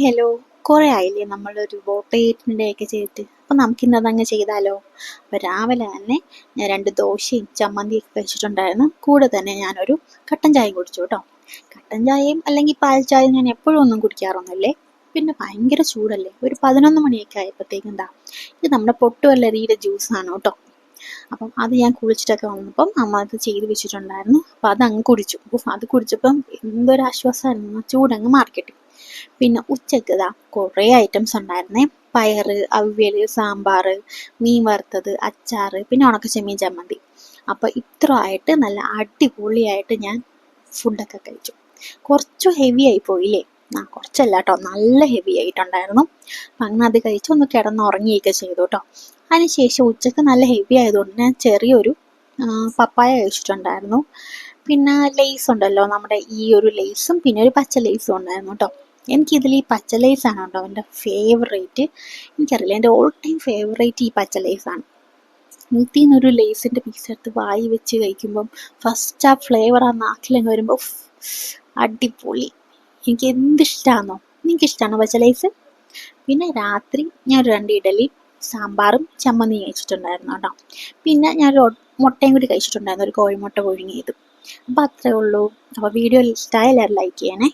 Hello. കുറേ ആയില്ലേ നമ്മളൊരു ബോട്ടേറ്റിൻ്റെ ഒക്കെ ചെയ്തിട്ട്. അപ്പം നമുക്കിന്ന് അതങ്ങ് ചെയ്താലോ? അപ്പോൾ രാവിലെ തന്നെ ഞാൻ 2 ദോശയും ചമ്മന്തിയൊക്കെ കഴിച്ചിട്ടുണ്ടായിരുന്നു. കൂടെ തന്നെ ഞാനൊരു കട്ടൻ ചായയും കുടിച്ചു കേട്ടോ. കട്ടൻ ചായയും അല്ലെങ്കിൽ പാൽ ചായയും ഞാൻ എപ്പോഴും ഒന്നും കുടിക്കാറൊന്നുമില്ലേ. പിന്നെ ഭയങ്കര ചൂടല്ലേ, ഒരു 11 മണിയൊക്കെ ആയപ്പോഴത്തേക്കും ഇത് നമ്മുടെ പൊട്ടുവെള്ളരിയുടെ ജ്യൂസാണ് കേട്ടോ. അപ്പം അത് ഞാൻ കുളിച്ചിട്ടൊക്കെ വന്നപ്പം അമ്മ അത് ചെയ്ത് വെച്ചിട്ടുണ്ടായിരുന്നു. അപ്പം അതങ്ങ് കുടിച്ചു. അത് കുടിച്ചപ്പം എന്തൊരാശ്വാസമായിരുന്നു, ചൂടങ്ങ് മാറിക്കിട്ടി. പിന്നെ ഉച്ചക്ക് കുറേ ഐറ്റംസ് ഉണ്ടായിരുന്നേ. പയറ്, അവിയൽ, സാമ്പാർ, മീൻ വറുത്തത്, അച്ചാർ, പിന്നെ ഉണക്കച്ചെമ്മീൻ ചമ്മന്തി. അപ്പോൾ ഇത്ര ആയിട്ട് നല്ല അടിപൊളിയായിട്ട് ഞാൻ ഫുഡൊക്കെ കഴിച്ചു. കുറച്ച് ഹെവി ആയി പോയില്ലേ? കുറച്ചല്ല കേട്ടോ, നല്ല ഹെവി ആയിട്ടുണ്ടായിരുന്നു. അപ്പം അങ്ങനെ അത് കഴിച്ച് ഒന്ന് കിടന്നുറങ്ങിയൊക്കെ ചെയ്തു കേട്ടോ. അതിനുശേഷം ഉച്ചക്ക് നല്ല ഹെവി ആയതുകൊണ്ട് ഞാൻ ചെറിയൊരു പപ്പായ കഴിച്ചിട്ടുണ്ടായിരുന്നു. പിന്നെ ലേസ് ഉണ്ടല്ലോ, നമ്മുടെ ഈ ഒരു ലേസും പിന്നെ ഒരു പച്ച ലേസും ഉണ്ടായിരുന്നു കേട്ടോ. എനിക്കിതിൽ ഈ പച്ച ലേസാണ് കേട്ടോ എൻ്റെ ഫേവറേറ്റ്. എനിക്കറിയില്ല, എൻ്റെ ഓൾ ടൈം ഫേവറേറ്റ് ഈ പച്ച ലേസാണ്. വീട്ടിൽ നിന്നൊരു ലേസിൻ്റെ പീസ് എടുത്ത് വായി വെച്ച് കഴിക്കുമ്പം ഫസ്റ്റ് ആ ഫ്ലേവർ ആ നാക്കിലങ്ങ് വരുമ്പോൾ അടിപൊളി. എനിക്ക് എന്തിഷ്ടമാണോ. നിങ്ങൾക്കിഷ്ടമാണോ പച്ച ലേസ്? പിന്നെ രാത്രി ഞാൻ 2 ഇഡലി സാമ്പാറും ചമ്മന്തിയും കഴിച്ചിട്ടുണ്ടായിരുന്നു കേട്ടോ. പിന്നെ ഞാനൊരു മുട്ടയും കൂടി കഴിച്ചിട്ടുണ്ടായിരുന്നു, ഒരു കോഴിമുട്ട പുഴുങ്ങിയത്. അപ്പോൾ അത്രേ ഉള്ളൂ. അപ്പോൾ വീഡിയോ ഇഷ്ടമായ എല്ലാവരും ലൈക്ക് ചെയ്യണേ.